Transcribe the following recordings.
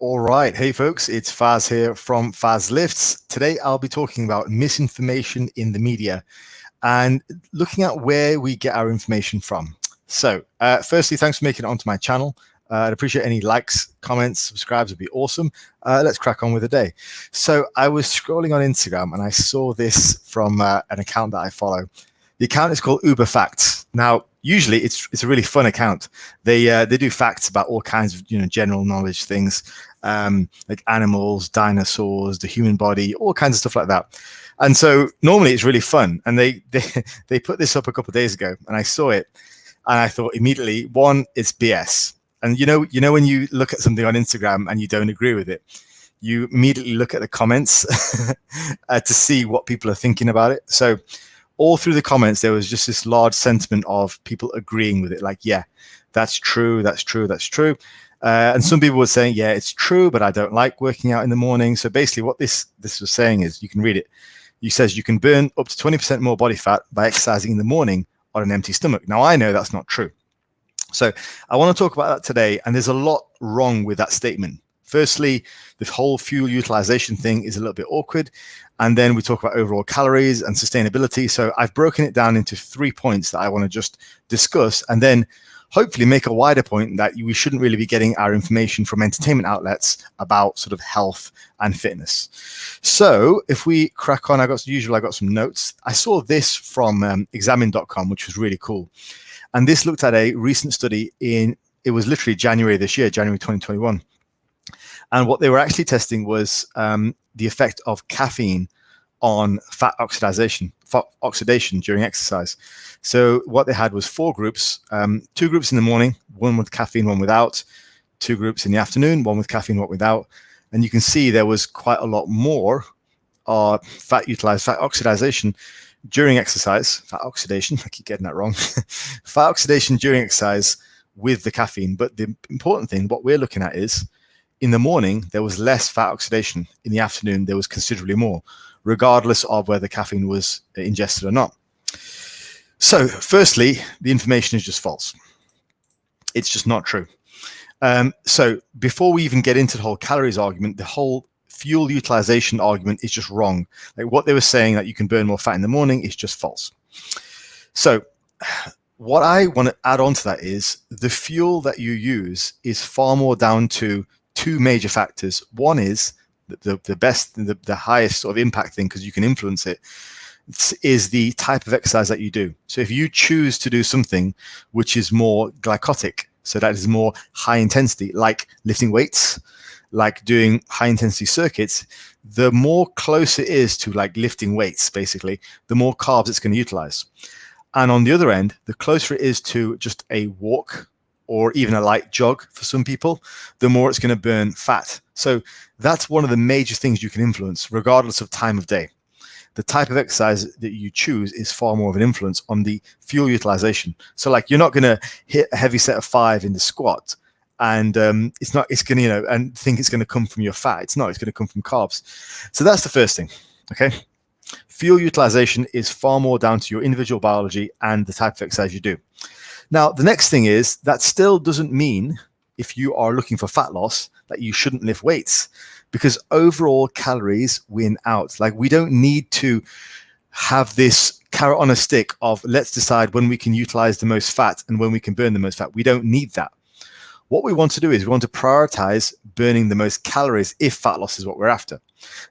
All right. Hey, folks, it's Faz here from Faz Lifts. Today, I'll be talking about misinformation in the media and looking at where we get our information from. So, firstly, thanks for making it onto my channel. I'd appreciate any likes, comments, subscribes would be awesome. Let's crack on with the day. So, I was scrolling on Instagram and I saw this from an account that I follow. The account is called Uber Facts. Now, usually it's a really fun account. They do facts about all kinds of general knowledge things, like animals, dinosaurs, the human body, all kinds of stuff like that. And so normally it's really fun. And they put this up a couple of days ago, and I saw it, and I thought immediately, one, it's BS. And you know when you look at something on Instagram and you don't agree with it, you immediately look at the comments to see what people are thinking about it. So all through the comments, there was just this large sentiment of people agreeing with it. Like, yeah, that's true, that's true, that's true. And some people were saying, yeah, it's true, but I don't like working out in the morning. So basically what this was saying is, you can read it. It says you can burn up to 20% more body fat by exercising in the morning on an empty stomach. Now, I know that's not true. So I want to talk about that today. And there's a lot wrong with that statement. Firstly, the whole fuel utilization thing is a little bit awkward. And then we talk about overall calories and sustainability. So I've broken it down into 3 points that I want to just discuss, and then hopefully make a wider point that we shouldn't really be getting our information from entertainment outlets about sort of health and fitness. So if we crack on, I got some notes. I saw this from examine.com, which was really cool. And this looked at a recent study it was literally January this year, January 2021. And what they were actually testing was the effect of caffeine on fat oxidation during exercise. So what they had was 4 groups, 2 groups in the morning, one with caffeine, one without, 2 groups in the afternoon, one with caffeine, one without. And you can see there was quite a lot more fat oxidation during exercise. Fat oxidation, I keep getting that wrong. Fat oxidation during exercise with the caffeine. But the important thing, what we're looking at is, in the morning, there was less fat oxidation. In the afternoon, there was considerably more, regardless of whether caffeine was ingested or not. So firstly, the information is just false. It's just not true. So before we even get into the whole calories argument, the whole fuel utilization argument is just wrong. Like what they were saying that you can burn more fat in the morning is just false. So what I want to add on to that is the fuel that you use is far more down to 2 major factors. One is the highest sort of impact thing, because you can influence it, is the type of exercise that you do. So if you choose to do something which is more glycotic, so that is more high intensity, like lifting weights, like doing high intensity circuits, the more close it is to like lifting weights, basically, the more carbs it's going to utilize. And on the other end, the closer it is to just a walk or even a light jog for some people, the more it's going to burn fat. So that's one of the major things you can influence, regardless of time of day. The type of exercise that you choose is far more of an influence on the fuel utilization. So like, you're not going to hit a heavy set of 5 in the squat and it's going to, and think it's going to come from your fat. It's not, it's going to come from carbs. So that's the first thing. Okay. Fuel utilization is far more down to your individual biology and the type of exercise you do. Now, the next thing is that still doesn't mean, if you are looking for fat loss, that you shouldn't lift weights, because overall calories win out. Like, we don't need to have this carrot on a stick of let's decide when we can utilize the most fat and when we can burn the most fat. We don't need that. What we want to do is we want to prioritize burning the most calories if fat loss is what we're after.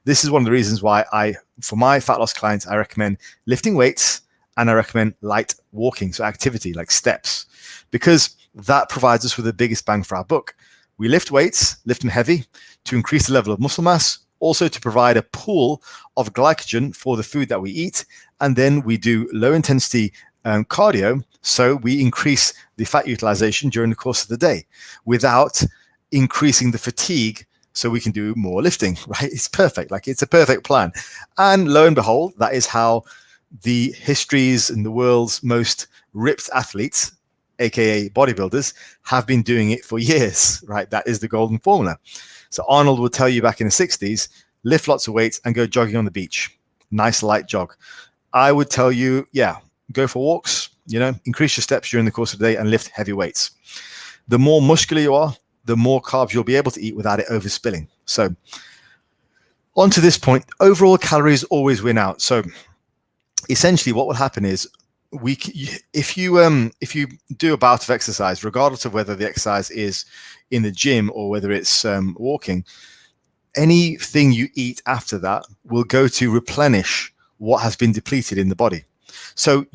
This is one of the reasons why for my fat loss clients, I recommend lifting weights, and I recommend light walking, so activity like steps, because that provides us with the biggest bang for our buck. We lift weights, lift them heavy to increase the level of muscle mass, also to provide a pool of glycogen for the food that we eat. And then we do low intensity cardio, so we increase the fat utilization during the course of the day without increasing the fatigue, so we can do more lifting, right? It's perfect. Like, it's a perfect plan. And lo and behold, that is how the histories and the world's most ripped athletes, aka bodybuilders, have been doing it for years, right? That is the golden formula. So Arnold would tell you back in the 60s, lift lots of weights and go jogging on the beach. Nice light jog. I would tell you, yeah, go for walks, increase your steps during the course of the day and lift heavy weights. The more muscular you are, the more carbs you'll be able to eat without it overspilling. So on to this point, overall calories always win out. So essentially what will happen is if you do a bout of exercise, regardless of whether the exercise is in the gym or whether it's walking, anything you eat after that will go to replenish what has been depleted in the body. So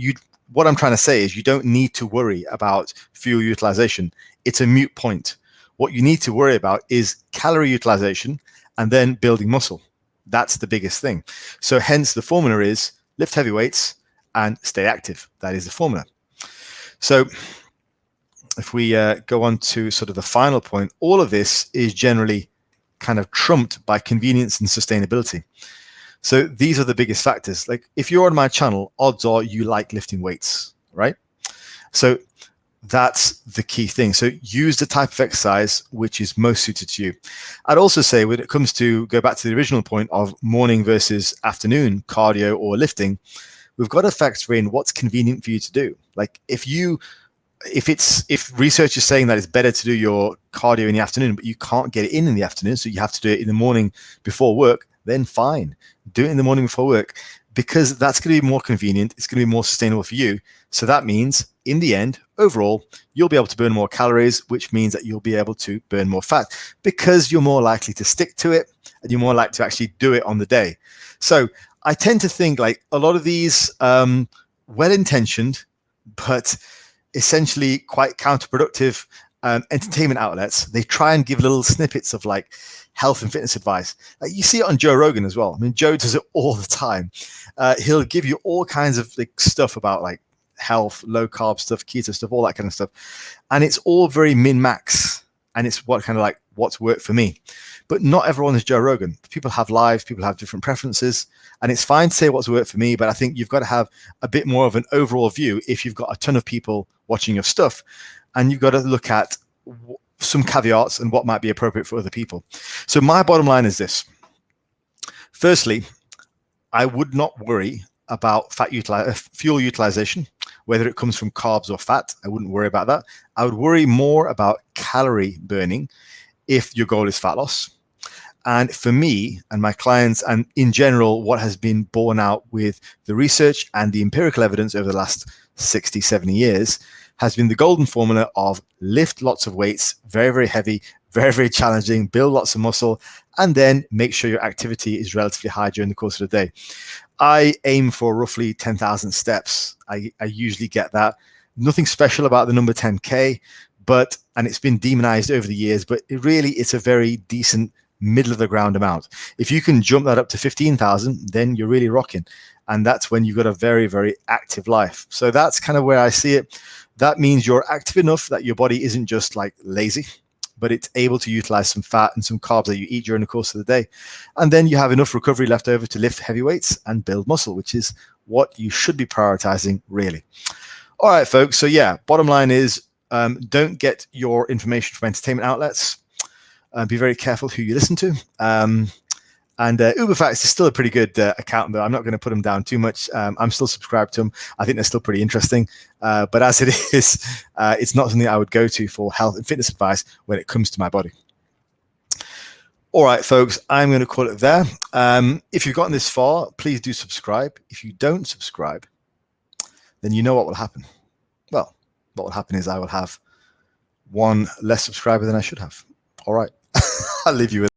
what I'm trying to say is you don't need to worry about fuel utilization. It's a moot point. What you need to worry about is calorie utilization and then building muscle. That's the biggest thing. So hence the formula is lift heavy weights and stay active. That is the formula. So if we go on to sort of the final point, all of this is generally kind of trumped by convenience and sustainability. So these are the biggest factors. Like if you're on my channel, odds are you like lifting weights, right? So that's the key thing. So use the type of exercise which is most suited to you. I'd also say when it comes to go back to the original point of morning versus afternoon cardio or lifting, we've got to factor in what's convenient for you to do. Like if research is saying that it's better to do your cardio in the afternoon, but you can't get it in the afternoon, so you have to do it in the morning before work, then fine, do it in the morning before work, because that's going to be more convenient. It's going to be more sustainable for you. So that means in the end, overall, you'll be able to burn more calories, which means that you'll be able to burn more fat because you're more likely to stick to it and you're more likely to actually do it on the day. So I tend to think like a lot of these well-intentioned, but essentially quite counterproductive entertainment outlets, they try and give little snippets of like health and fitness advice. Like you see it on Joe Rogan as well. I mean, Joe does it all the time. He'll give you all kinds of like stuff about like health, low carb stuff, keto stuff, all that kind of stuff. And it's all very min-max. And it's what kind of like what's worked for me. But not everyone is Joe Rogan. People have lives, people have different preferences, and it's fine to say what's worked for me, but I think you've got to have a bit more of an overall view if you've got a ton of people watching your stuff, and you've got to look at some caveats and what might be appropriate for other people. So my bottom line is this. Firstly, I would not worry about fuel utilization, whether it comes from carbs or fat. I wouldn't worry about that. I would worry more about calorie burning if your goal is fat loss. And for me and my clients, and in general, what has been borne out with the research and the empirical evidence over the last 60, 70 years has been the golden formula of lift lots of weights, very, very heavy, very, very challenging, build lots of muscle, and then make sure your activity is relatively high during the course of the day. I aim for roughly 10,000 steps. I usually get that. Nothing special about the number 10K, and it's been demonized over the years, but it's a very decent middle of the ground amount. If you can jump that up to 15,000, then you're really rocking. And that's when you've got a very, very active life. So that's kind of where I see it. That means you're active enough that your body isn't just like lazy, but it's able to utilize some fat and some carbs that you eat during the course of the day. And then you have enough recovery left over to lift heavy weights and build muscle, which is what you should be prioritizing, really. All right, folks. So yeah, bottom line is don't get your information from entertainment outlets. Be very careful who you listen to. And UberFacts is still a pretty good account, though. I'm not going to put them down too much. I'm still subscribed to them. I think they're still pretty interesting. But as it is, it's not something I would go to for health and fitness advice when it comes to my body. All right, folks, I'm going to call it there. If you've gotten this far, please do subscribe. If you don't subscribe, then you know what will happen. Well, what will happen is I will have one less subscriber than I should have. All right, I'll leave you with